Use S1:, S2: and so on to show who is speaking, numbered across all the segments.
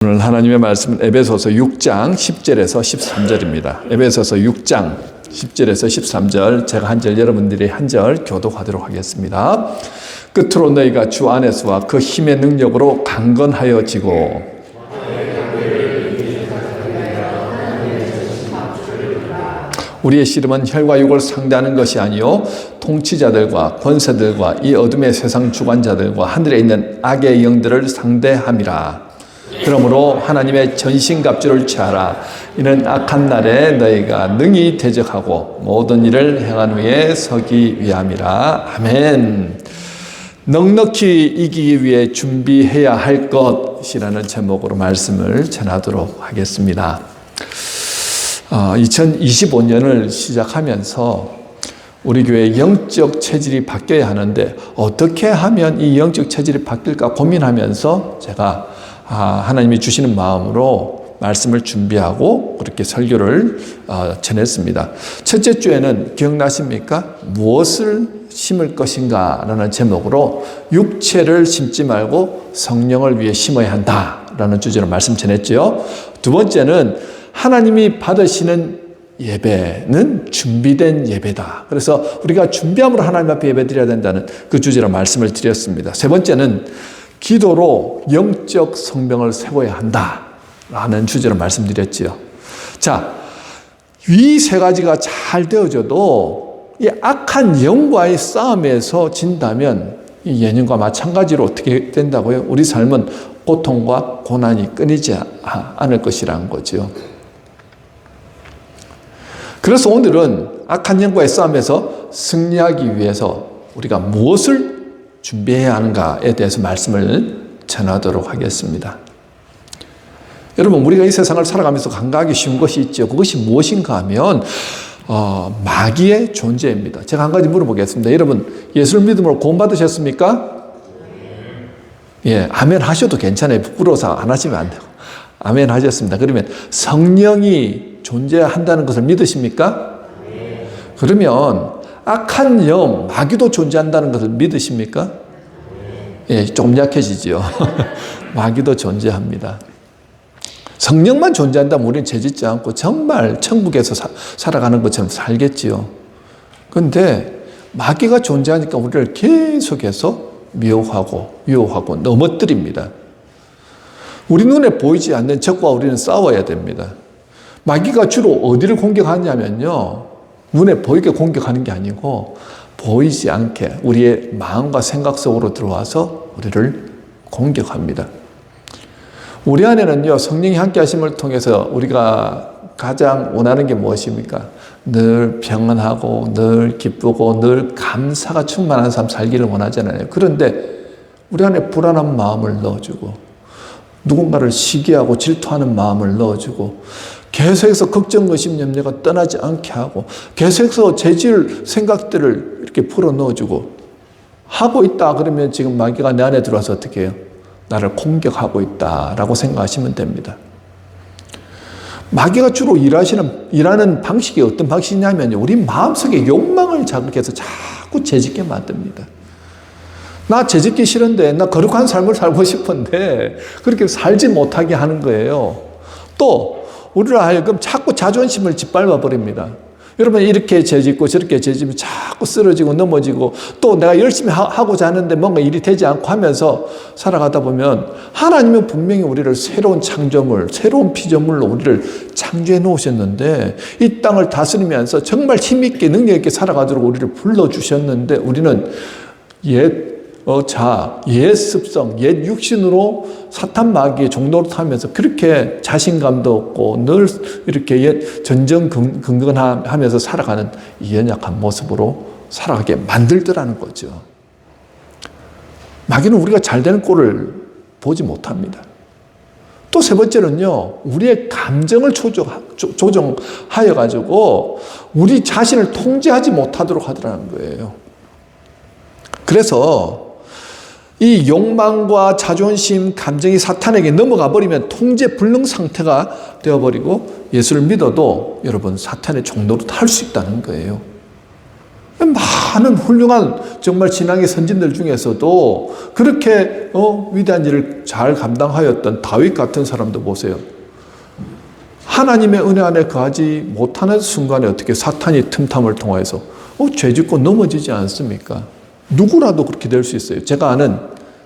S1: 오늘 하나님의 말씀은 에베소서 6장 10절에서 13절입니다. 에베소서 6장 10절에서 13절, 제가 한 절, 여러분들이 한 절 교독하도록 하겠습니다. 끝으로 너희가 주 안에서와 그 힘의 능력으로 강건하여지고 우리의 씨름은 혈과 육을 상대하는 것이 아니요 통치자들과 권세들과 이 어둠의 세상 주관자들과 하늘에 있는 악의 영들을 상대함이라. 그러므로 하나님의 전신갑주를 취하라. 이는 악한 날에 너희가 능히 대적하고 모든 일을 행한 후에 서기 위함이라. 아멘. 넉넉히 이기기 위해 준비해야 할 것이라는 제목으로 말씀을 전하도록 하겠습니다. 2025년을 시작하면서 우리 교회의 영적 체질이 바뀌어야 하는데 어떻게 하면 이 영적 체질이 바뀔까 고민하면서 제가 하나님이 주시는 마음으로 말씀을 준비하고 그렇게 설교를 전했습니다. 첫째 주에는 기억나십니까? 무엇을 심을 것인가 라는 제목으로 육체를 심지 말고 성령을 위해 심어야 한다 라는 주제로 말씀 전했죠. 두 번째는 하나님이 받으시는 예배는 준비된 예배다. 그래서 우리가 준비함으로 하나님 앞에 예배 드려야 된다는 그 주제로 말씀을 드렸습니다. 세 번째는 기도로 영적 성병을 세워야 한다라는 주제로 말씀드렸지요. 자, 이 세 가지가 잘 되어져도 이 악한 영과의 싸움에서 진다면 이 예년과 마찬가지로 어떻게 된다고요? 우리 삶은 고통과 고난이 끊이지 않을 것이라는 거죠. 그래서 오늘은 악한 영과의 싸움에서 승리하기 위해서 우리가 무엇을 준비해야 하는가에 대해서 말씀을 전하도록 하겠습니다. 여러분, 우리가 이 세상을 살아가면서 간과하기 쉬운 것이 있죠. 그것이 무엇인가 하면 마귀의 존재입니다. 제가 한 가지 물어보겠습니다. 여러분, 예수를 믿음으로 구원받으셨습니까? 예, 아멘 하셔도 괜찮아요. 부끄러워서 안 하시면 안 되고. 아멘 하셨습니다. 그러면 성령이 존재한다는 것을 믿으십니까? 그러면 악한 영, 마귀도 존재한다는 것을 믿으십니까? 예, 조금 약해지죠. 마귀도 존재합니다. 성령만 존재한다면 우리는 죄짓지 않고 정말 천국에서 살아가는 것처럼 살겠지요. 그런데 마귀가 존재하니까 우리를 계속해서 미혹하고 유혹하고 넘어뜨립니다. 우리 눈에 보이지 않는 적과 우리는 싸워야 됩니다. 마귀가 주로 어디를 공격하냐면요, 눈에 보이게 공격하는 게 아니고 보이지 않게 우리의 마음과 생각 속으로 들어와서 우리를 공격합니다. 우리 안에는요, 성령이 함께 하심을 통해서 우리가 가장 원하는 게 무엇입니까? 늘 평안하고 늘 기쁘고 늘 감사가 충만한 삶 살기를 원하잖아요. 그런데 우리 안에 불안한 마음을 넣어주고 누군가를 시기하고 질투하는 마음을 넣어주고 계속해서 걱정, 의심, 염려가 떠나지 않게 하고 계속해서 죄질 생각들을 이렇게 풀어 넣어주고 하고 있다. 그러면 지금 마귀가 내 안에 들어와서 어떻게 해요? 나를 공격하고 있다라고 생각하시면 됩니다. 마귀가 주로 일하는 방식이 어떤 방식이냐면요, 우리 마음속에 욕망을 자극해서 자꾸 죄짓게 만듭니다. 나 죄짓기 싫은데, 나 거룩한 삶을 살고 싶은데 그렇게 살지 못하게 하는 거예요. 또 우리를 하여금 자꾸 자존심을 짓밟아 버립니다. 여러분, 이렇게 죄짓고 저렇게 죄짓면 자꾸 쓰러지고 넘어지고 또 내가 열심히 하고자 하는데 뭔가 일이 되지 않고 하면서 살아가다 보면 하나님은 분명히 우리를 새로운 창조물, 새로운 피조물로 우리를 창조해 놓으셨는데 이 땅을 다스리면서 정말 힘있게 능력 있게 살아가도록 우리를 불러주셨는데 우리는 옛 습성, 옛 육신으로 사탄 마귀의 종로로 타면서 그렇게 자신감도 없고 늘 이렇게 옛 전전긍긍하면서 살아가는 이 연약한 모습으로 살아가게 만들더라는 거죠. 마귀는 우리가 잘 되는 꼴을 보지 못합니다. 또 세 번째는요, 우리의 감정을 조정하여 가지고 우리 자신을 통제하지 못하도록 하더라는 거예요. 그래서 이 욕망과 자존심, 감정이 사탄에게 넘어가 버리면 통제 불능 상태가 되어버리고 예수를 믿어도 여러분 사탄의 종로로 탈 수 있다는 거예요. 많은 훌륭한 정말 신앙의 선진들 중에서도 그렇게 위대한 일을 잘 감당하였던 다윗 같은 사람도 보세요. 하나님의 은혜 안에 거하지 못하는 순간에 어떻게 사탄이 틈탐을 통해서 죄짓고 넘어지지 않습니까? 누구라도 그렇게 될 수 있어요. 제가 아는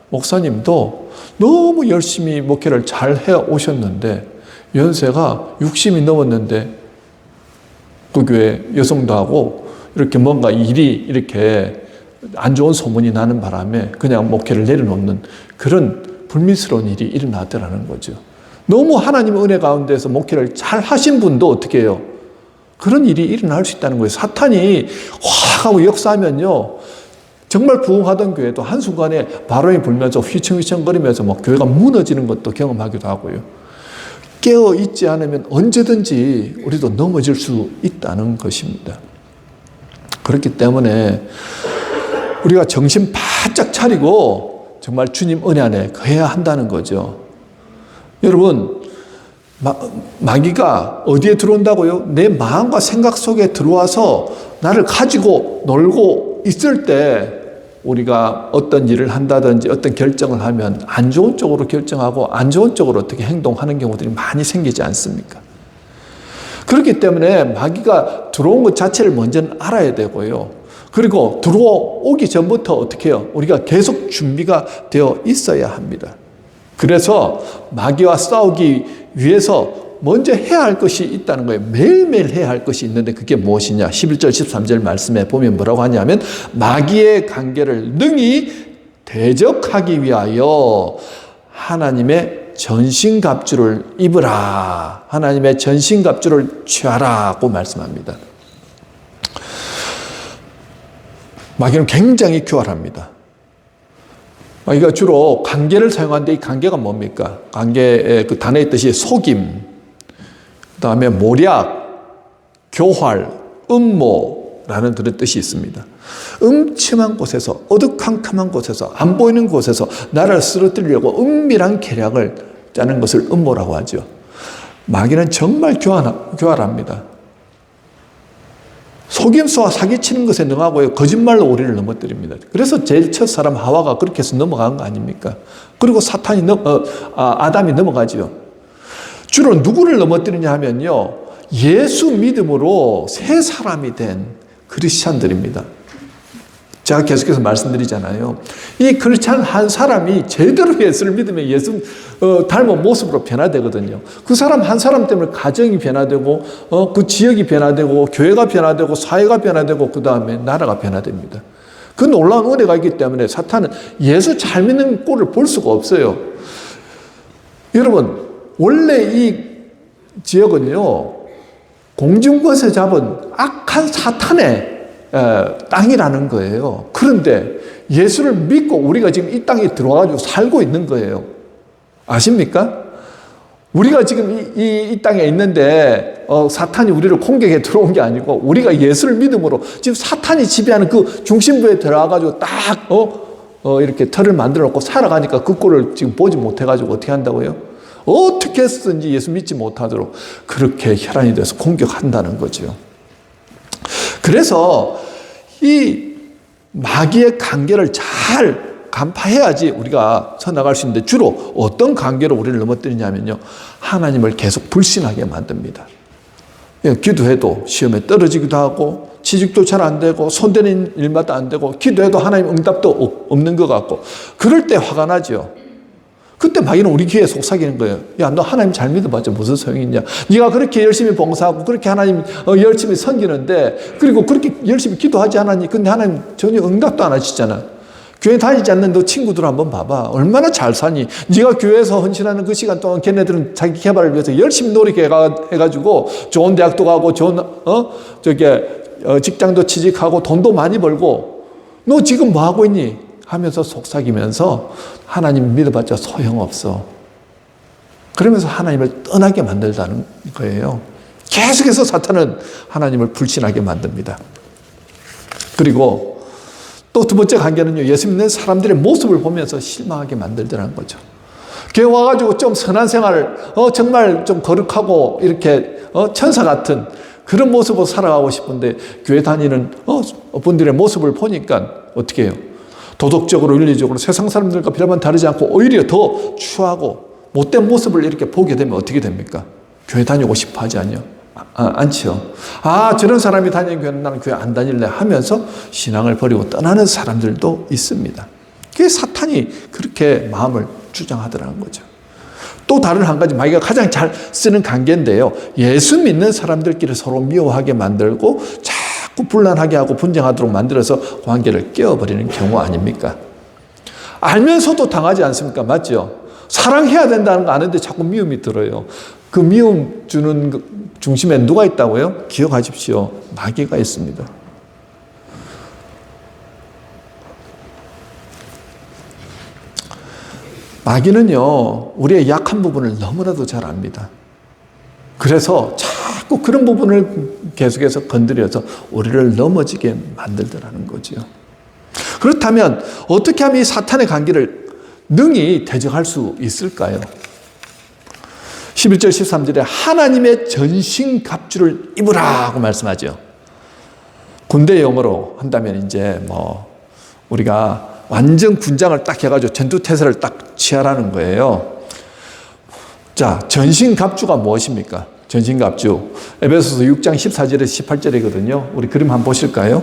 S1: 목사님도 너무 열심히 목회를 잘 해오셨는데 연세가 60이 넘었는데 그 교회 여성도 하고 이렇게 뭔가 일이 이렇게 안 좋은 소문이 나는 바람에 그냥 목회를 내려놓는 그런 불미스러운 일이 일어나더라는 거죠. 너무 하나님의 은혜 가운데서 목회를 잘 하신 분도 어떻게 해요? 그런 일이 일어날 수 있다는 거예요. 사탄이 확 하고 역사하면요. 정말 부흥하던 교회도 한순간에 바람이 불면서 휘청휘청거리면서 막 교회가 무너지는 것도 경험하기도 하고요. 깨어 있지 않으면 언제든지 우리도 넘어질 수 있다는 것입니다. 그렇기 때문에 우리가 정신 바짝 차리고 정말 주님 은혜 안에 거해야 한다는 거죠. 여러분, 마귀가 어디에 들어온다고요? 내 마음과 생각 속에 들어와서 나를 가지고 놀고 있을 때 우리가 어떤 일을 한다든지 어떤 결정을 하면 안 좋은 쪽으로 결정하고 안 좋은 쪽으로 어떻게 행동하는 경우들이 많이 생기지 않습니까? 그렇기 때문에 마귀가 들어온 것 자체를 먼저는 알아야 되고요. 그리고 들어오기 전부터 어떻게 해요? 우리가 계속 준비가 되어 있어야 합니다. 그래서 마귀와 싸우기 위해서 먼저 해야 할 것이 있다는 거예요. 매일매일 해야 할 것이 있는데 그게 무엇이냐? 11절, 13절 말씀에 보면 뭐라고 하냐면 마귀의 관계를 능히 대적하기 위하여 하나님의 전신갑주를 입으라. 하나님의 전신갑주를 취하라고 말씀합니다. 마귀는 굉장히 교활합니다. 마귀가 주로 관계를 사용하는데 이 관계가 뭡니까? 관계의 그 단어의 뜻이 속임, 그 다음에 모략, 교활, 음모라는 그런 뜻이 있습니다. 음침한 곳에서, 어두컴컴한 곳에서, 안 보이는 곳에서 나를 쓰러뜨리려고 은밀한 계략을 짜는 것을 음모라고 하죠. 마귀는 정말 교활합니다. 속임수와 사기치는 것에 능하고요. 거짓말로 우리를 넘어뜨립니다. 그래서 제일 첫 사람 하와가 그렇게 해서 넘어간 거 아닙니까? 그리고 아담이 넘어가지요. 주로 누구를 넘어뜨리냐 하면요. 예수 믿음으로 새 사람이 된 크리스찬들입니다. 제가 계속해서 말씀드리잖아요. 이 크리스찬 한 사람이 제대로 예수를 믿으면 예수 닮은 모습으로 변화되거든요. 그 사람 한 사람 때문에 가정이 변화되고 그 지역이 변화되고 교회가 변화되고 사회가 변화되고 그 다음에 나라가 변화됩니다. 그 놀라운 은혜가 있기 때문에 사탄은 예수 잘 믿는 꼴을 볼 수가 없어요. 여러분 원래 이 지역은요 공중권세 잡은 악한 사탄의 땅이라는 거예요. 그런데 예수를 믿고 우리가 지금 이 땅에 들어와가지고 살고 있는 거예요. 아십니까? 우리가 지금 이 땅에 있는데 사탄이 우리를 공격해 들어온 게 아니고 우리가 예수를 믿음으로 지금 사탄이 지배하는 그 중심부에 들어와가지고 딱 이렇게 틀을 만들어 놓고 살아가니까 그 꼴을 지금 보지 못해가지고 어떻게 한다고요? 어떻게 해서든지 예수 믿지 못하도록 그렇게 혈안이 돼서 공격한다는 거죠. 그래서 이 마귀의 관계를 잘 간파해야지 우리가 서나갈 수 있는데 주로 어떤 관계로 우리를 넘어뜨리냐면요. 하나님을 계속 불신하게 만듭니다. 기도해도 시험에 떨어지기도 하고 취직도 잘 안 되고 손대는 일마다 안 되고 기도해도 하나님 응답도 없는 것 같고 그럴 때 화가 나죠. 그때 마귀는 우리 귀에 속삭이는 거예요. 야, 너 하나님 잘 믿어봤자 무슨 소용이 있냐. 네가 그렇게 열심히 봉사하고 그렇게 하나님 열심히 섬기는데 그리고 그렇게 열심히 기도하지 않았니? 근데 하나님 전혀 응답도 안 하시잖아. 교회 다니지 않는 너 친구들 한번 봐봐. 얼마나 잘 사니? 네가 교회에서 헌신하는 그 시간 동안 걔네들은 자기 개발을 위해서 열심히 노력해가지고 좋은 대학도 가고 좋은 직장도 취직하고 돈도 많이 벌고 너 지금 뭐 하고 있니? 하면서 속삭이면서 하나님 믿어봤자 소용없어. 그러면서 하나님을 떠나게 만들다는 거예요. 계속해서 사탄은 하나님을 불신하게 만듭니다. 그리고 또 두 번째 관계는요. 예수 믿는 사람들의 모습을 보면서 실망하게 만들더라는 거죠. 교회 와가지고 좀 선한 생활을 정말 좀 거룩하고 이렇게 천사 같은 그런 모습으로 살아가고 싶은데 교회 다니는 분들의 모습을 보니까 어떻게 해요? 도덕적으로 윤리적으로 세상 사람들과 별반 다르지 않고 오히려 더 추하고 못된 모습을 이렇게 보게 되면 어떻게 됩니까? 교회 다니고 싶어 하지 않죠. 저런 사람이 다니는 교회는 나는 교회 안 다닐래 하면서 신앙을 버리고 떠나는 사람들도 있습니다. 그게 사탄이 그렇게 마음을 주장하더라는 거죠. 또 다른 한 가지, 마귀가 가장 잘 쓰는 관계인데요. 예수 믿는 사람들끼리 서로 미워하게 만들고 자꾸 분란하게 하고 분쟁하도록 만들어서 관계를 깨어버리는 경우 아닙니까? 알면서도 당하지 않습니까? 맞죠? 사랑해야 된다는 거 아는데 자꾸 미움이 들어요. 그 미움 주는 중심에 누가 있다고요? 기억하십시오. 마귀가 있습니다. 마귀는요, 우리의 약한 부분을 너무나도 잘 압니다. 그래서 자꾸 그런 부분을 계속해서 건드려서 우리를 넘어지게 만들더라는 거죠. 그렇다면 어떻게 하면 이 사탄의 관계를 능히 대적할 수 있을까요? 11절 13절에 하나님의 전신갑주를 입으라고 말씀하죠. 군대 용어로 한다면 이제 우리가 완전 군장을 딱 해가지고 전투태세를 딱 취하라는 거예요. 자, 전신갑주가 무엇입니까? 전신갑주. 에베소서 6장 14절에서 18절이거든요. 우리 그림 한번 보실까요?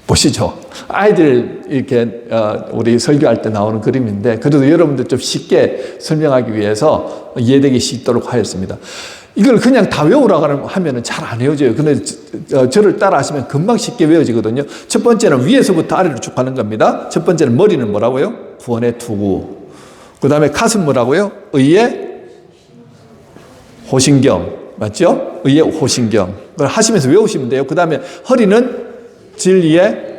S1: 보시죠. 아이들 이렇게 우리 설교할 때 나오는 그림인데 그래도 여러분들 좀 쉽게 설명하기 위해서 이해되기 쉽도록 하였습니다. 이걸 그냥 다 외우라고 하면 잘 안 외워져요. 근데 저를 따라 하시면 금방 쉽게 외워지거든요. 첫 번째는 위에서부터 아래로 쭉 가는 겁니다. 첫 번째는 머리는 뭐라고요? 구원의 투구. 그 다음에 가슴 뭐라고요? 의의 호신경. 맞죠? 의의 호신경. 그걸 하시면서 외우시면 돼요. 그 다음에 허리는 진리의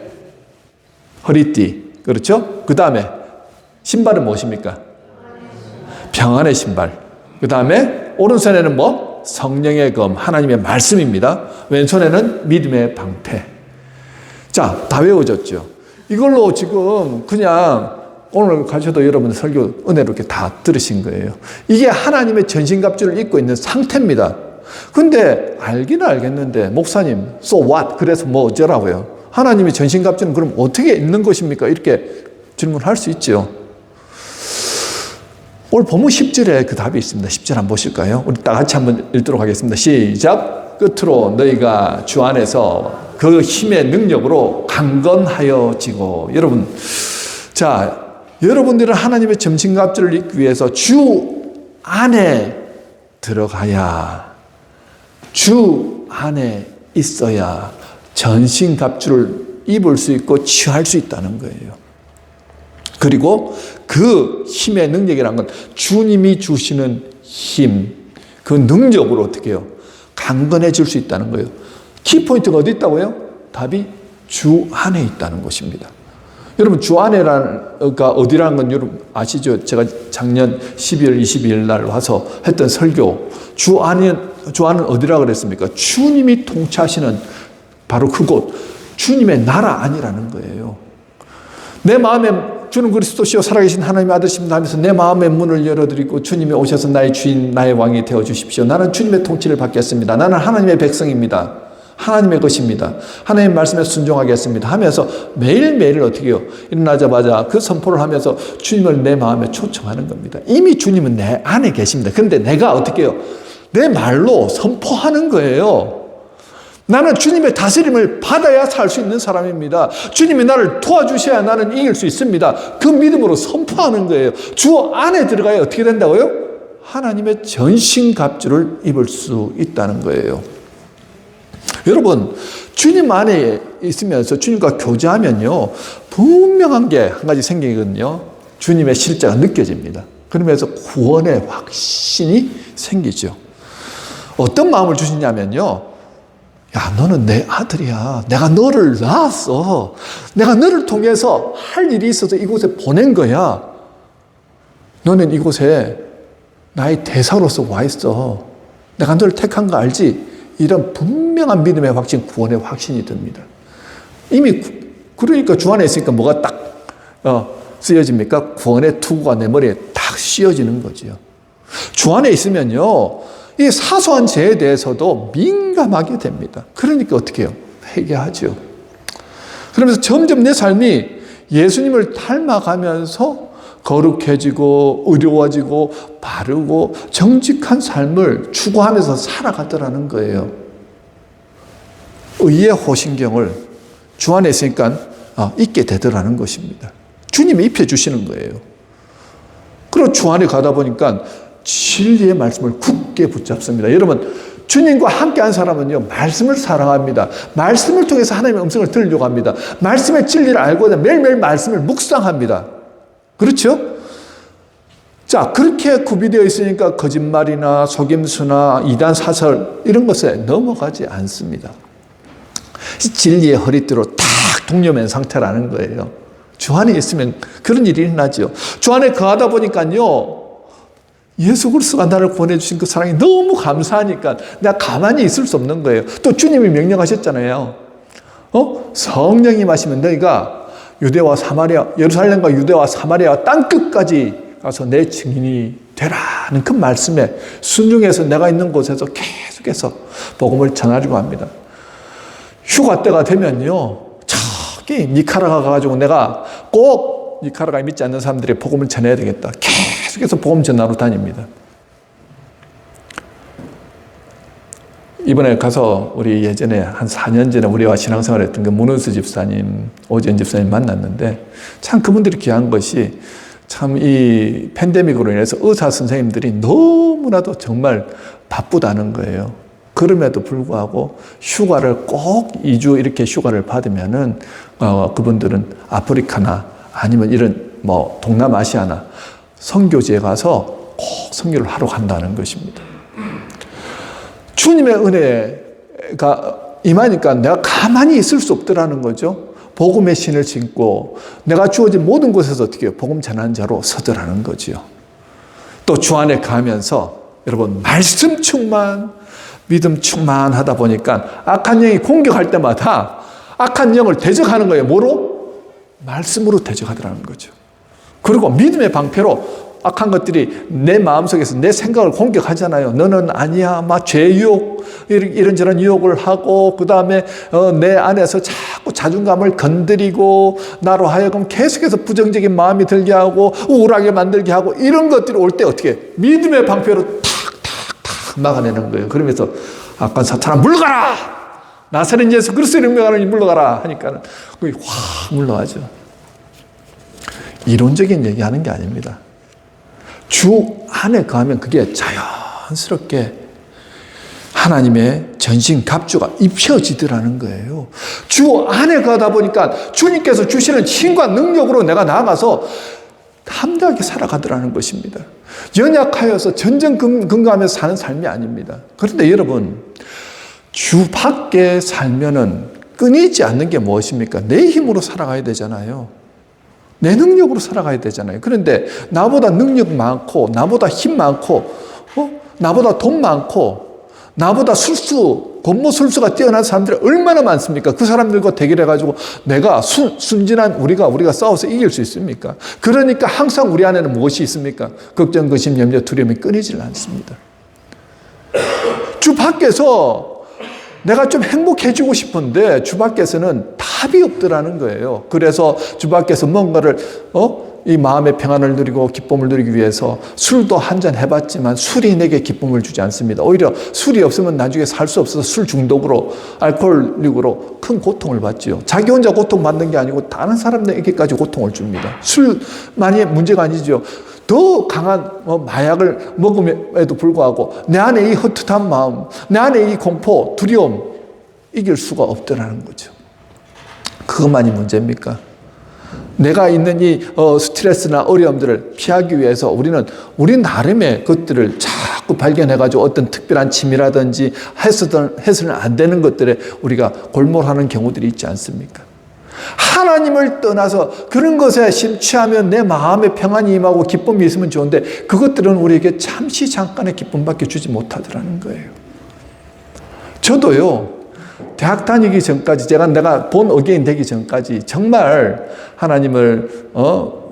S1: 허리띠. 그렇죠? 그 다음에 신발은 무엇입니까? 평안의 신발. 그 다음에 오른손에는 성령의 검, 하나님의 말씀입니다. 왼손에는 믿음의 방패. 자, 다 외워졌죠. 이걸로 지금 그냥 오늘 가셔도 여러분 설교 은혜로 이렇게 다 들으신 거예요. 이게 하나님의 전신갑주를 입고 있는 상태입니다. 근데 알기는 알겠는데 목사님, so what? 그래서 어쩌라고요? 하나님의 전신갑주는 그럼 어떻게 입는 것입니까? 이렇게 질문할 수 있죠. 오늘 본문 10절에 그 답이 있습니다. 10절 한번 보실까요? 우리 다 같이 한번 읽도록 하겠습니다. 시작! 끝으로 너희가 주 안에서 그 힘의 능력으로 강건하여지고. 여러분, 자, 여러분들은 하나님의 전신갑주를 입기 위해서 주 안에 들어가야, 주 안에 있어야 전신갑주를 입을 수 있고 취할 수 있다는 거예요. 그리고 그 힘의 능력이라는 건 주님이 주시는 힘, 그 능력으로 어떻게 해요? 강건해질 수 있다는 거예요. 키포인트가 어디 있다고요? 답이 주 안에 있다는 것입니다. 여러분, 주 안에가 어디라는 건 여러분 아시죠? 제가 작년 12월 22일 날 와서 했던 설교. 주 안은 어디라고 그랬습니까? 주님이 통치하시는 바로 그곳. 주님의 나라 안이라는 거예요. 내 마음에 주는 그리스도시요 살아계신 하나님의 아들이십니다 하면서 내 마음의 문을 열어드리고 주님이 오셔서 나의 주인, 나의 왕이 되어주십시오. 나는 주님의 통치를 받겠습니다. 나는 하나님의 백성입니다. 하나님의 것입니다. 하나님의 말씀에 순종하겠습니다 하면서 매일매일 어떻게 해요? 일어나자마자 그 선포를 하면서 주님을 내 마음에 초청하는 겁니다. 이미 주님은 내 안에 계십니다. 그런데 내가 어떻게 해요? 내 말로 선포하는 거예요. 나는 주님의 다스림을 받아야 살 수 있는 사람입니다. 주님이 나를 도와주셔야 나는 이길 수 있습니다. 그 믿음으로 선포하는 거예요. 주 안에 들어가야 어떻게 된다고요? 하나님의 전신갑주를 입을 수 있다는 거예요. 여러분, 주님 안에 있으면서 주님과 교제하면요, 분명한 게 한 가지 생기거든요. 주님의 실제가 느껴집니다. 그러면서 구원의 확신이 생기죠. 어떤 마음을 주시냐면요, 야, 너는 내 아들이야. 내가 너를 낳았어. 내가 너를 통해서 할 일이 있어서 이곳에 보낸 거야. 너는 이곳에 나의 대사로서 와 있어. 내가 너를 택한 거 알지? 이런 분명한 믿음의 확신, 구원의 확신이 듭니다. 이미 그러니까 주 안에 있으니까 뭐가 딱 쓰여집니까? 구원의 투구가 내 머리에 딱 씌워지는 거죠. 주 안에 있으면요, 이 사소한 죄에 대해서도 민감하게 됩니다. 그러니까 어떻게 해요? 회개하죠. 그러면서 점점 내 삶이 예수님을 닮아가면서 거룩해지고 의로워지고 바르고 정직한 삶을 추구하면서 살아가더라는 거예요. 의의 호신경을 주 안에 있으니까 입게 되더라는 것입니다. 주님이 입혀주시는 거예요. 그리고 주 안에 가다 보니까 진리의 말씀을 굳게 붙잡습니다. 여러분, 주님과 함께한 사람은요, 말씀을 사랑합니다. 말씀을 통해서 하나님의 음성을 들으려고 합니다. 말씀의 진리를 알고자 매일매일 말씀을 묵상합니다. 그렇죠? 자, 그렇게 구비되어 있으니까 거짓말이나 속임수나 이단 사설 이런 것에 넘어가지 않습니다. 진리의 허리띠로 딱 동여맨 상태라는 거예요. 주 안에 있으면 그런 일이 일어나죠. 주 안에 거하다 보니까요, 예수 그리스도가 나를 보내주신 그 사랑이 너무 감사하니까 내가 가만히 있을 수 없는 거예요. 또 주님이 명령하셨잖아요. 성령이 임하시면 너희가 유대와 사마리아, 예루살렘과 유대와 사마리아 땅끝까지 가서 내 증인이 되라는 그 말씀에 순종해서 내가 있는 곳에서 계속해서 복음을 전하려고 합니다. 휴가 때가 되면요, 저기 니카라가 가가지고 내가 꼭 니카라가 믿지 않는 사람들이 복음을 전해야 되겠다. 계속해서 복음 전하러 다닙니다. 이번에 가서 우리 예전에 한 4년 전에 우리와 신앙생활했던 그 문은수 집사님, 오지연 집사님 만났는데 참 그분들이 귀한 것이 참 이 팬데믹으로 인해서 의사 선생님들이 너무나도 정말 바쁘다는 거예요. 그럼에도 불구하고 휴가를 꼭 2주 이렇게 휴가를 받으면은 그분들은 아프리카나 아니면 이런 뭐 동남아시아나 선교지에 가서 꼭 선교를 하러 간다는 것입니다. 주님의 은혜가 임하니까 내가 가만히 있을 수 없더라는 거죠. 복음의 신을 신고 내가 주어진 모든 곳에서 어떻게 해요? 복음 전하는 자로 서더라는 거죠. 또 주 안에 가면서 여러분 말씀 충만, 믿음 충만하다 보니까 악한 영이 공격할 때마다 악한 영을 대적하는 거예요. 뭐로? 말씀으로 대적하더라는 거죠. 그리고 믿음의 방패로 악한 것들이 내 마음속에서 내 생각을 공격하잖아요. 너는 아니야. 막 죄 유혹, 이런저런 유혹을 하고, 그 다음에 내 안에서 자꾸 자존감을 건드리고, 나로 하여금 계속해서 부정적인 마음이 들게 하고, 우울하게 만들게 하고, 이런 것들이 올 때 어떻게 믿음의 방패로 탁탁탁 막아내는 거예요. 그러면서 악한 사탄아 물러가라! 나사렛 예수 그리스도의 명하노니 물러가라! 하니까 거기 확 물러가죠. 이론적인 얘기하는 게 아닙니다. 주 안에 가면 그게 자연스럽게 하나님의 전신 갑주가 입혀지더라는 거예요. 주 안에 가다 보니까 주님께서 주시는 힘과 능력으로 내가 나아가서 담대하게 살아가더라는 것입니다. 연약하여서 전전긍긍하면서 사는 삶이 아닙니다. 그런데 여러분, 주 밖에 살면은 끊이지 않는 게 무엇입니까? 내 힘으로 살아가야 되잖아요. 내 능력으로 살아가야 되잖아요. 그런데 나보다 능력 많고, 나보다 힘 많고, 나보다 돈 많고, 나보다 권모 술수가 뛰어난 사람들이 얼마나 많습니까? 그 사람들과 대결해가지고 내가 순진한 우리가 싸워서 이길 수 있습니까? 그러니까 항상 우리 안에는 무엇이 있습니까? 걱정, 근심, 염려, 두려움이 끊이질 않습니다. 주 밖에서 내가 좀 행복해지고 싶은데 주 밖에서는 답이 없더라는 거예요. 그래서 주 밖에서 뭔가를 이 마음의 평안을 누리고 기쁨을 누리기 위해서 술도 한잔 해봤지만 술이 내게 기쁨을 주지 않습니다. 오히려 술이 없으면 나중에 살 수 없어서 술 중독으로 알코올릭으로 큰 고통을 받지요. 자기 혼자 고통받는 게 아니고 다른 사람들에게까지 고통을 줍니다. 술만이 문제가 아니죠. 더 강한 마약을 먹음에도 불구하고 내 안에 이 헛헛한 마음, 내 안에 이 공포, 두려움 이길 수가 없더라는 거죠. 그것만이 문제입니까? 내가 있는 이 스트레스나 어려움들을 피하기 위해서 우리 나름의 것들을 자꾸 발견해가지고 어떤 특별한 취미라든지 해서는 안 되는 것들에 우리가 골몰하는 경우들이 있지 않습니까? 하나님을 떠나서 그런 것에 심취하면 내 마음에 평안이 임하고 기쁨이 있으면 좋은데 그것들은 우리에게 잠시 잠깐의 기쁨밖에 주지 못하더라는 거예요. 저도요, 대학 다니기 전까지 내가 본 어게인 되기 전까지 정말 하나님을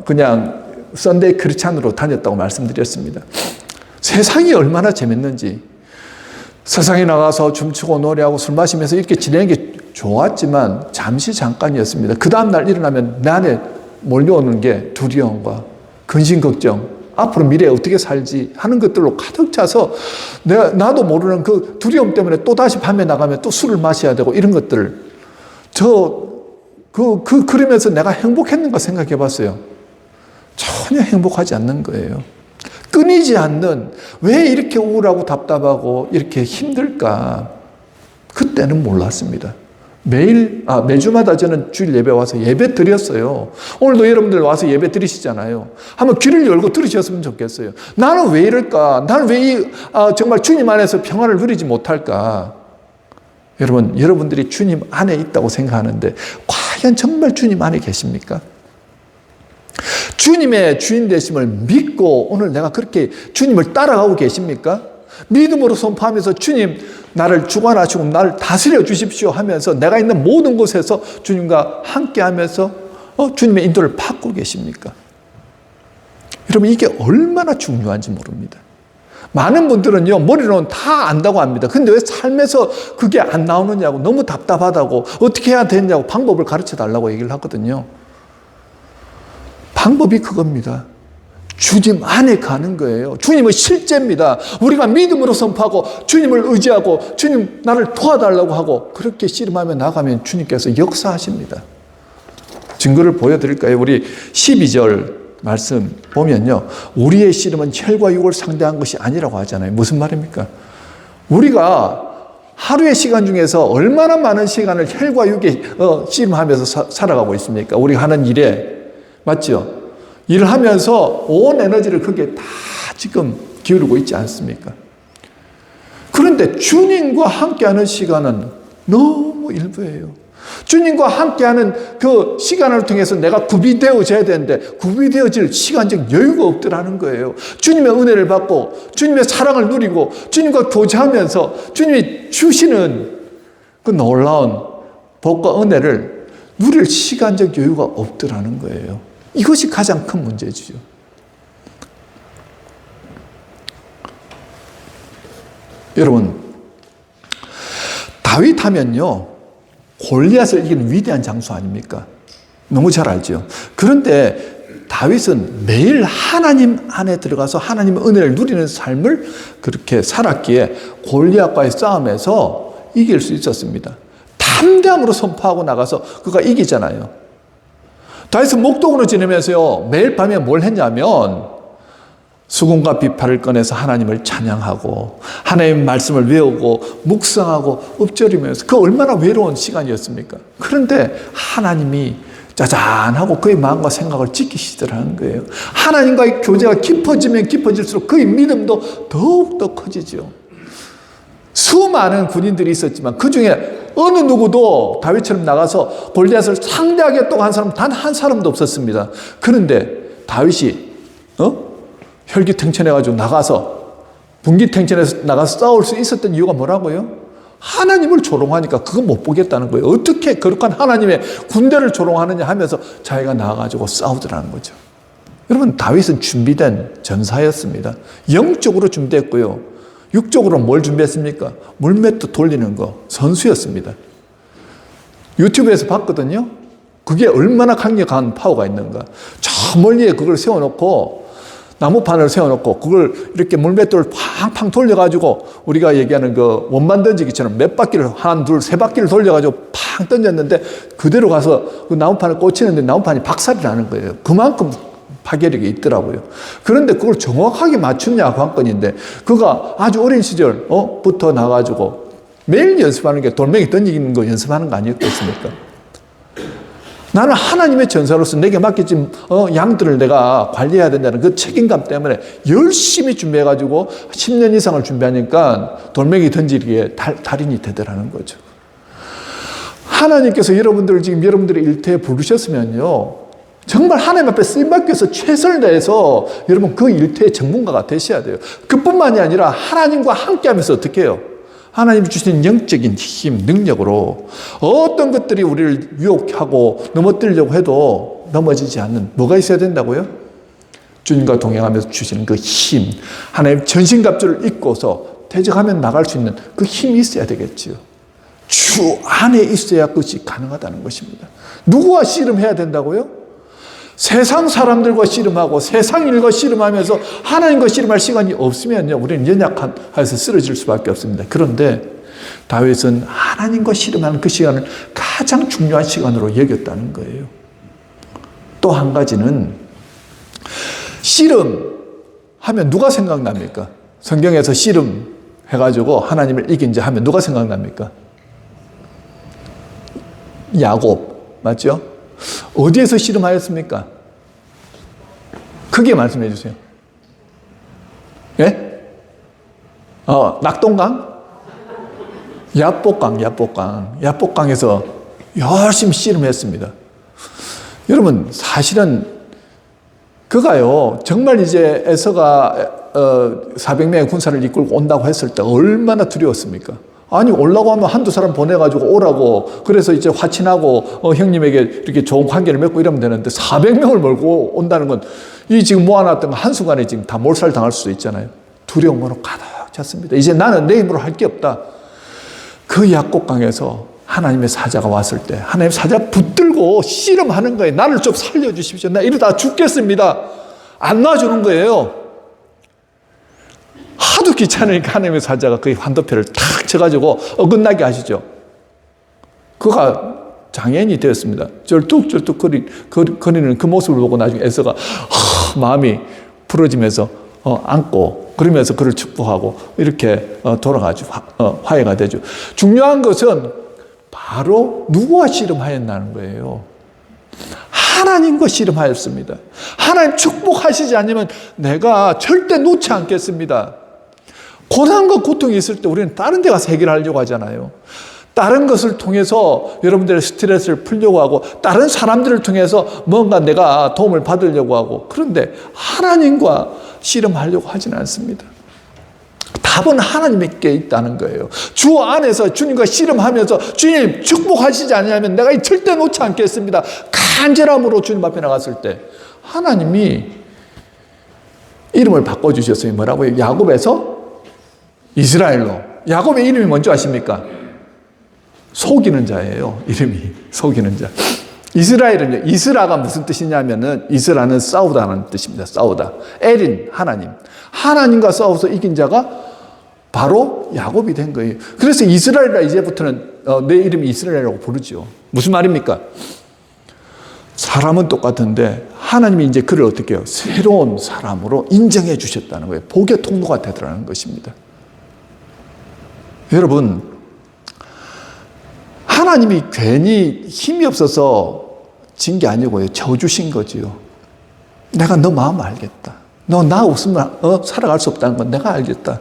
S1: 그냥 썬데이 크리스찬으로 다녔다고 말씀드렸습니다. 세상이 얼마나 재밌는지, 세상에 나가서 춤추고 노래하고 술 마시면서 이렇게 지내는 게 좋았지만 잠시 잠깐이었습니다. 그 다음날 일어나면 내 안에 몰려오는 게 두려움과 근심 걱정, 앞으로 미래에 어떻게 살지 하는 것들로 가득 차서 나도 모르는 그 두려움 때문에 또 다시 밤에 나가면 또 술을 마셔야 되고 이런 것들을 그러면서 내가 행복했는가 생각해 봤어요. 전혀 행복하지 않는 거예요. 끊이지 않는, 왜 이렇게 우울하고 답답하고 이렇게 힘들까? 그때는 몰랐습니다. 매주마다 저는 주일 예배 와서 예배 드렸어요. 오늘도 여러분들 와서 예배 드리시잖아요. 한번 귀를 열고 들으셨으면 좋겠어요. 나는 왜 이럴까? 나는 왜 정말 주님 안에서 평안을 누리지 못할까? 여러분들이 주님 안에 있다고 생각하는데 과연 정말 주님 안에 계십니까? 주님의 주인 되심을 믿고 오늘 내가 그렇게 주님을 따라가고 계십니까? 믿음으로 선포하면서 주님 나를 주관하시고 나를 다스려 주십시오 하면서 내가 있는 모든 곳에서 주님과 함께 하면서 주님의 인도를 받고 계십니까? 여러분 이게 얼마나 중요한지 모릅니다. 많은 분들은요 머리로는 다 안다고 합니다. 근데 왜 삶에서 그게 안 나오느냐고, 너무 답답하다고, 어떻게 해야 되냐고 방법을 가르쳐 달라고 얘기를 하거든요. 방법이 그겁니다. 주님 안에 가는 거예요. 주님은 실제입니다. 우리가 믿음으로 선포하고 주님을 의지하고 주님 나를 도와달라고 하고 그렇게 씨름하며 나가면 주님께서 역사하십니다. 증거를 보여드릴까요? 우리 12절 말씀 보면요, 우리의 씨름은 혈과 육을 상대한 것이 아니라고 하잖아요. 무슨 말입니까? 우리가 하루의 시간 중에서 얼마나 많은 시간을 혈과 육에 씨름하면서 살아가고 있습니까? 우리가 하는 일에, 맞죠? 일을 하면서 온 에너지를 거기에 다 지금 기울이고 있지 않습니까? 그런데 주님과 함께하는 시간은 너무 일부예요. 주님과 함께하는 그 시간을 통해서 내가 구비되어져야 되는데 구비되어질 시간적 여유가 없더라는 거예요. 주님의 은혜를 받고 주님의 사랑을 누리고 주님과 교제하면서 주님이 주시는 그 놀라운 복과 은혜를 누릴 시간적 여유가 없더라는 거예요. 이것이 가장 큰 문제죠. 여러분, 다윗 하면요 골리앗을 이기는 위대한 장수 아닙니까? 너무 잘 알죠. 그런데 다윗은 매일 하나님 안에 들어가서 하나님의 은혜를 누리는 삶을 그렇게 살았기에 골리앗과의 싸움에서 이길 수 있었습니다. 담대함으로 선포하고 나가서 그가 이기잖아요. 다윗은 목동으로 지내면서요 매일 밤에 뭘 했냐면 수금과 비파를 꺼내서 하나님을 찬양하고 하나님의 말씀을 외우고 묵상하고 읊조리면서 그 얼마나 외로운 시간이었습니까? 그런데 하나님이 짜잔하고 그의 마음과 생각을 지키시더라는 거예요. 하나님과의 교제가 깊어지면 깊어질수록 그의 믿음도 더욱더 커지죠. 수많은 군인들이 있었지만 그 중에 어느 누구도 다윗처럼 나가서 골리앗을 상대하겠다고 한 사람 단 한 사람도 없었습니다. 그런데 다윗이 혈기탱천해가지고 나가서 분기탱천해서 나가서 싸울 수 있었던 이유가 뭐라고요? 하나님을 조롱하니까 그거 못 보겠다는 거예요. 어떻게 거룩한 하나님의 군대를 조롱하느냐 하면서 자기가 나가가지고 싸우더라는 거죠. 여러분 다윗은 준비된 전사였습니다. 영적으로 준비했고요. 육적으로 뭘 준비했습니까? 물맷도 돌리는 거 선수였습니다. 유튜브에서 봤거든요. 그게 얼마나 강력한 파워가 있는가. 저 멀리에 그걸 세워놓고 나무판을 세워놓고 그걸 이렇게 물맷돌을 팡팡 돌려가지고 우리가 얘기하는 그 원반 던지기처럼 몇 바퀴를 한, 둘, 세 바퀴를 돌려가지고 팡 던졌는데 그대로 가서 그 나무판을 꽂히는데 나무판이 박살이 나는 거예요. 그만큼 파괴력이 있더라고요. 그런데 그걸 정확하게 맞추냐 관건인데 그가 아주 어린 시절부터 나가지고 매일 연습하는 게 돌멩이 던지는 거 연습하는 거 아니었겠습니까? 나는 하나님의 전사로서 내게 맡겨진 양들을 내가 관리해야 된다는 그 책임감 때문에 열심히 준비해가지고 10년 이상을 준비하니까 돌멩이 던지기에 달인이 되더라는 거죠. 하나님께서 지금 여러분들의 일터에 부르셨으면요. 정말 하나님 앞에 쓰임받기 위해서 최선을 다해서 여러분 그 일터의 전문가가 되셔야 돼요. 그뿐만이 아니라 하나님과 함께 하면서 어떻게 해요? 하나님이 주신 영적인 힘, 능력으로 어떤 것들이 우리를 유혹하고 넘어뜨리려고 해도 넘어지지 않는 뭐가 있어야 된다고요? 주님과 동행하면서 주시는 그 힘, 하나님 전신갑주를 입고서 대적하면 나갈 수 있는 그 힘이 있어야 되겠지요. 주 안에 있어야 그것이 가능하다는 것입니다. 누구와 씨름해야 된다고요? 세상 사람들과 씨름하고 세상 일과 씨름하면서 하나님과 씨름할 시간이 없으면요, 우리는 연약해서 쓰러질 수밖에 없습니다. 그런데 다윗은 하나님과 씨름하는 그 시간을 가장 중요한 시간으로 여겼다는 거예요. 또 한 가지는 씨름하면 누가 생각납니까? 성경에서 씨름 해가지고 하나님을 이긴 자 하면 누가 생각납니까? 야곱, 맞죠? 어디에서 씨름하였습니까? 크게 말씀해 주세요. 예? 낙동강? 야복강에서 열심히 씨름했습니다. 여러분, 사실은 그가요, 정말 이제 에서가 400명의 군사를 이끌고 온다고 했을 때 얼마나 두려웠습니까? 아니, 오려고 하면 한두 사람 보내가지고 오라고, 그래서 이제 화친하고 형님에게 이렇게 좋은 관계를 맺고 이러면 되는데 400명을 몰고 온다는 건 이 지금 모아놨던 거 한순간에 지금 다 몰살당할 수도 있잖아요. 두려움으로 가득 찼습니다. 이제 나는 내 힘으로 할 게 없다. 그 약곡강에서 하나님의 사자가 왔을 때 하나님의 사자가 붙들고 씨름하는 거예요. 나를 좀 살려주십시오. 나 이러다 죽겠습니다. 안 놔주는 거예요. 하도 귀찮으니까 하나님의 사자가 그 환도표를 탁 쳐가지고 어긋나게 하시죠. 그가 장애인이 되었습니다. 절뚝절뚝 거리는 그 모습을 보고 나중에 에서가 마음이 부러지면서 안고 그러면서 그를 축복하고 이렇게 돌아가죠. 화해가 되죠. 중요한 것은 바로 누구와 씨름하였다는 거예요. 하나님과 씨름하였습니다. 하나님 축복하시지 않으면 내가 절대 놓지 않겠습니다. 고난과 고통이 있을 때 우리는 다른 데 가서 해결하려고 하잖아요. 다른 것을 통해서 여러분들의 스트레스를 풀려고 하고 다른 사람들을 통해서 뭔가 내가 도움을 받으려고 하고 그런데 하나님과 씨름하려고 하지는 않습니다. 답은 하나님께 있다는 거예요. 주 안에서 주님과 씨름하면서 주님 축복하시지 않으면 내가 절대 놓지 않겠습니다. 간절함으로 주님 앞에 나갔을 때 하나님이 이름을 바꿔주셨어요. 뭐라고요? 야곱에서 이스라엘로. 야곱의 이름이 뭔지 아십니까? 속이는 자예요. 이름이 속이는 자. 이스라엘은요, 이스라가 무슨 뜻이냐면은 이스라는 싸우다라는 뜻입니다. 싸우다. 엘인 하나님. 하나님과 싸워서 이긴 자가 바로 야곱이 된 거예요. 그래서 이스라엘이라 이제부터는 내 이름이 이스라엘이라고 부르죠. 무슨 말입니까? 사람은 똑같은데 하나님이 이제 그를 어떻게 해요? 새로운 사람으로 인정해 주셨다는 거예요. 복의 통로가 되더라는 것입니다. 여러분, 하나님이 괜히 힘이 없어서 진 게 아니고요. 져주신 거지요. 내가 너 마음 알겠다. 너 나 없으면 살아갈 수 없다는 건 내가 알겠다.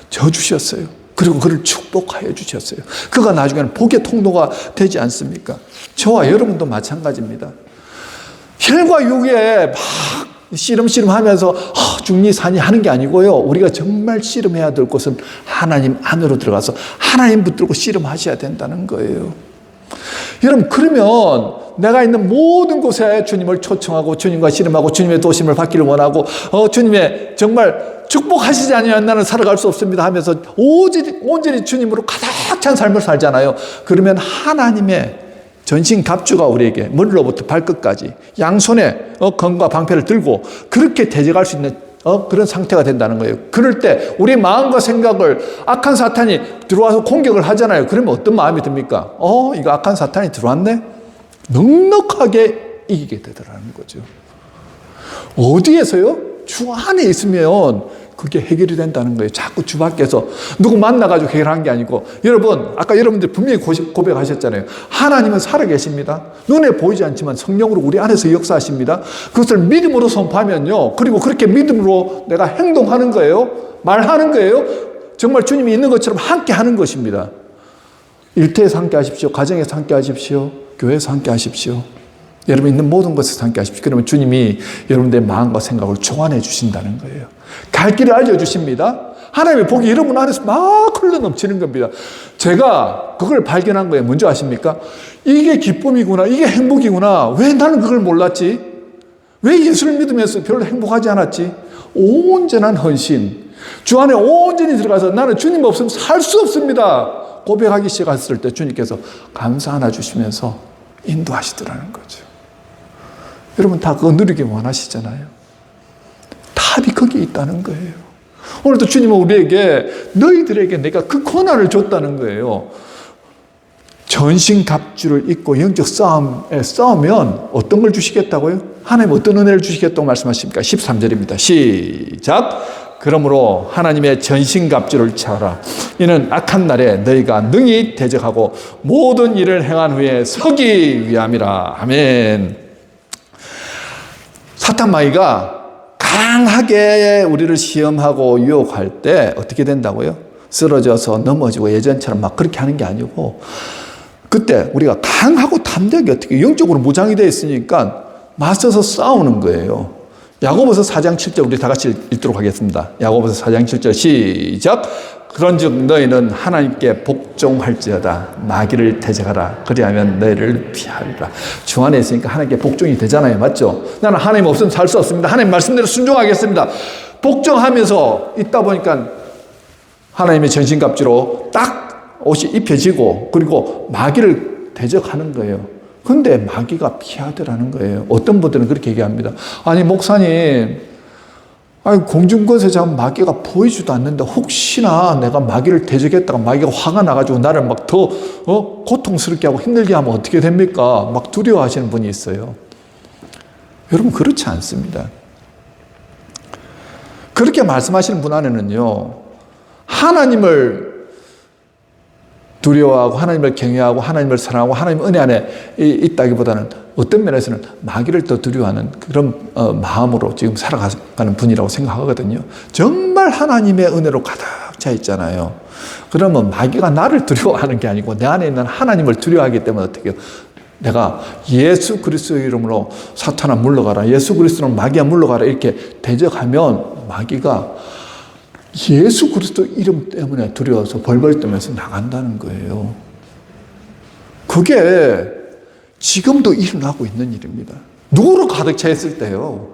S1: 져주셨어요. 그리고 그를 축복하여 주셨어요. 그가 나중에는 복의 통로가 되지 않습니까? 저와 여러분도 마찬가지입니다. 혈과 육에 막 씨름하면서 중리산이 하는 게 아니고요. 우리가 정말 씨름해야 될 곳은 하나님 안으로 들어가서 하나님 붙들고 씨름하셔야 된다는 거예요. 여러분, 그러면 내가 있는 모든 곳에 주님을 초청하고 주님과 씨름하고 주님의 도심을 받기를 원하고 주님의 정말 축복하시지 않으면 나는 살아갈 수 없습니다 하면서 온전히 주님으로 가득 찬 삶을 살잖아요. 그러면 하나님의 전신 갑주가 우리에게 머리로부터 발끝까지 양손에 검과 방패를 들고 그렇게 대적할 수 있는 그런 상태가 된다는 거예요. 그럴 때 우리 마음과 생각을 악한 사탄이 들어와서 공격을 하잖아요. 그러면 어떤 마음이 듭니까? 이거 악한 사탄이 들어왔네? 넉넉하게 이기게 되더라는 거죠. 어디에서요? 주 안에 있으면 그게 해결이 된다는 거예요. 자꾸 주 밖에서 누구 만나가지고 해결한 게 아니고, 여러분, 아까 여러분들 분명히 고백하셨잖아요. 하나님은 살아계십니다. 눈에 보이지 않지만 성령으로 우리 안에서 역사하십니다. 그것을 믿음으로 선포하면요. 그리고 그렇게 믿음으로 내가 행동하는 거예요. 말하는 거예요. 정말 주님이 있는 것처럼 함께 하는 것입니다. 일터에서 함께 하십시오. 가정에서 함께 하십시오. 교회에서 함께 하십시오. 여러분 있는 모든 것에서 함께 하십시오. 그러면 주님이 여러분들의 마음과 생각을 조안해 주신다는 거예요. 갈 길을 알려주십니다. 하나님의 복이 여러분 안에서 막 흘러넘치는 겁니다. 제가 그걸 발견한 거예요. 뭔지 아십니까? 이게 기쁨이구나. 이게 행복이구나. 왜 나는 그걸 몰랐지? 왜 예수를 믿으면서 별로 행복하지 않았지? 온전한 헌신. 주 안에 온전히 들어가서 나는 주님 없으면 살 수 없습니다. 고백하기 시작했을 때 주님께서 감사 하나 주시면서 인도하시더라는 거죠. 여러분 다 그거 누리기 원하시잖아요. 답이 거기에 있다는 거예요. 오늘도 주님은 우리에게 너희들에게 내가 그 권한을 줬다는 거예요. 전신갑주를 입고 영적 싸움에 싸우면 어떤 걸 주시겠다고요? 하나님 어떤 은혜를 주시겠다고 말씀하십니까? 13절입니다. 시작! 그러므로 하나님의 전신갑주를 차라. 이는 악한 날에 너희가 능히 대적하고 모든 일을 행한 후에 서기 위함이라. 아멘. 사탄 마귀가 강하게 우리를 시험하고 유혹할 때 어떻게 된다고요? 쓰러져서 넘어지고 예전처럼 막 그렇게 하는 게 아니고, 그때 우리가 강하고 담대하게 어떻게 영적으로 무장이 되어 있으니까 맞서서 싸우는 거예요. 야고보서 4장 7절 우리 다 같이 읽도록 하겠습니다. 야고보서 4장 7절 시작. 그런즉 너희는 하나님께 복종할지어다. 마귀를 대적하라. 그리하면 너희를 피하리라. 주 안에 있으니까 하나님께 복종이 되잖아요. 맞죠? 나는 하나님 없으면 살 수 없습니다. 하나님 말씀대로 순종하겠습니다. 복종하면서 있다 보니까 하나님의 전신갑주로 딱 옷이 입혀지고, 그리고 마귀를 대적하는 거예요. 근데 마귀가 피하더라는 거예요. 어떤 분들은 그렇게 얘기합니다. 아니 목사님, 아니 공중곳에 잡은 마귀가 보이지도 않는데 혹시나 내가 마귀를 대적했다가 마귀가 화가 나가지고 나를 막 더 고통스럽게 하고 힘들게 하면 어떻게 됩니까? 막 두려워하시는 분이 있어요. 여러분 그렇지 않습니다. 그렇게 말씀하시는 분 안에는요, 하나님을 두려워하고 하나님을 경외하고 하나님을 사랑하고 하나님 은혜 안에 있다기보다는 어떤 면에서는 마귀를 더 두려워하는 그런 마음으로 지금 살아가는 분이라고 생각하거든요. 정말 하나님의 은혜로 가득 차 있잖아요. 그러면 마귀가 나를 두려워하는 게 아니고 내 안에 있는 하나님을 두려워하기 때문에 어떻게 해요? 내가 예수 그리스도의 이름으로 사탄아 물러가라, 예수 그리스도는 마귀야 물러가라 이렇게 대적하면 마귀가 예수 그리스도 이름 때문에 두려워서 벌벌 떨면서 나간다는 거예요. 그게 지금도 일어나고 있는 일입니다. 누구로 가득 차 있을 때요?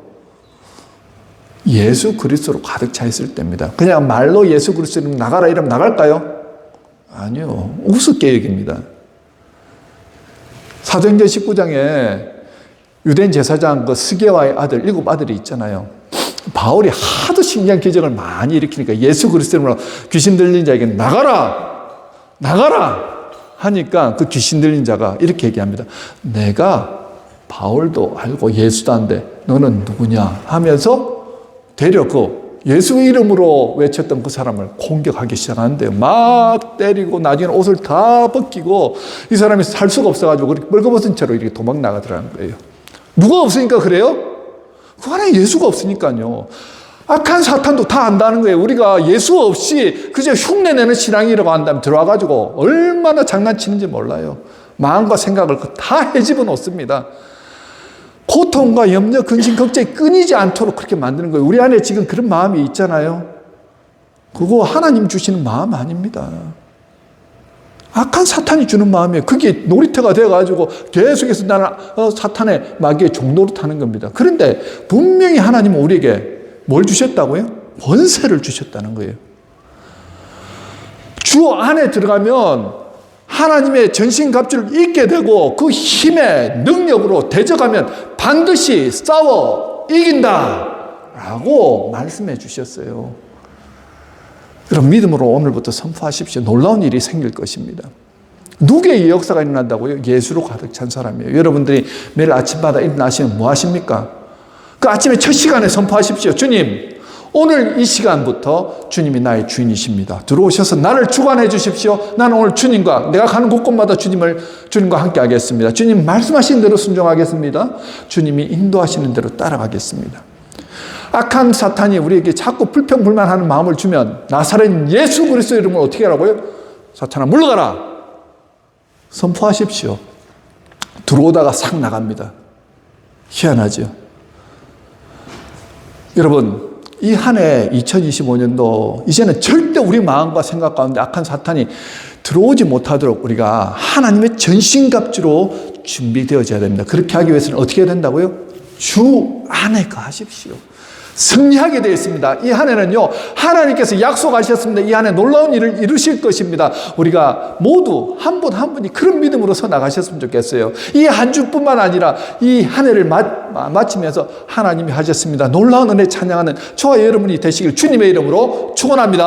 S1: 예수 그리스도로 가득 차 있을 때입니다. 그냥 말로 예수 그리스도 이름 나가라 이러면 나갈까요? 아니요. 우습게 얘기입니다. 사도행전 19장에 유대인 제사장 그 스게와의 아들 7 아들이 있잖아요. 바울이 하도 신기한 기적을 많이 일으키니까 예수 그리스도로 귀신 들린 자에게 나가라! 나가라! 하니까 그 귀신 들린 자가 이렇게 얘기합니다. 내가 바울도 알고 예수도 안데 너는 누구냐? 하면서 되려 그 예수 이름으로 외쳤던 그 사람을 공격하기 시작하는데요. 막 때리고 나중에는 옷을 다 벗기고 이 사람이 살 수가 없어가지고 그렇게 멀거벗은 채로 이렇게 도망 나가더라는 거예요. 누가 없으니까 그래요? 그 안에 예수가 없으니까요. 악한 사탄도 다 안다는 거예요. 우리가 예수 없이 그저 흉내내는 신앙이라고 한다면 들어와가지고 얼마나 장난치는지 몰라요. 마음과 생각을 다 헤집어 놓습니다. 고통과 염려, 근심, 걱정이 끊이지 않도록 그렇게 만드는 거예요. 우리 안에 지금 그런 마음이 있잖아요. 그거 하나님 주시는 마음 아닙니다. 악한 사탄이 주는 마음이에요. 그게 놀이터가 되어가지고 계속해서 나는 사탄의 마귀의 종로로 타는 겁니다. 그런데 분명히 하나님은 우리에게 뭘 주셨다고요? 권세를 주셨다는 거예요. 주 안에 들어가면 하나님의 전신갑주를 입게 되고 그 힘의 능력으로 대적하면 반드시 싸워 이긴다 라고 말씀해 주셨어요. 그럼 믿음으로 오늘부터 선포하십시오. 놀라운 일이 생길 것입니다. 누구의 이 역사가 일어난다고요? 예수로 가득 찬 사람이에요. 여러분들이 매일 아침마다 일어나시면 뭐 하십니까? 그 아침에 첫 시간에 선포하십시오. 주님, 오늘 이 시간부터 주님이 나의 주인이십니다. 들어오셔서 나를 주관해 주십시오. 나는 오늘 주님과 내가 가는 곳곳마다 주님과 함께 하겠습니다. 주님 말씀하신 대로 순종하겠습니다. 주님이 인도하시는 대로 따라가겠습니다. 악한 사탄이 우리에게 자꾸 불평불만하는 마음을 주면 나사렛 예수 그리스도 이름으로 어떻게 하라고요? 사탄아 물러가라. 선포하십시오. 들어오다가 싹 나갑니다. 희한하죠. 여러분 이 한 해 2025년도 이제는 절대 우리 마음과 생각 가운데 악한 사탄이 들어오지 못하도록 우리가 하나님의 전신갑주로 준비되어져야 됩니다. 그렇게 하기 위해서는 어떻게 해야 된다고요? 주 안에 거하십시오. 승리하게 되어 있습니다. 이 한 해는요, 하나님께서 약속하셨습니다. 이 한 해 놀라운 일을 이루실 것입니다. 우리가 모두 한 분 한 분이 그런 믿음으로 서 나가셨으면 좋겠어요. 이 한 주뿐만 아니라 이 한 해를 마치면서 하나님이 하셨습니다. 놀라운 은혜 찬양하는 저와 여러분이 되시길 주님의 이름으로 축원합니다.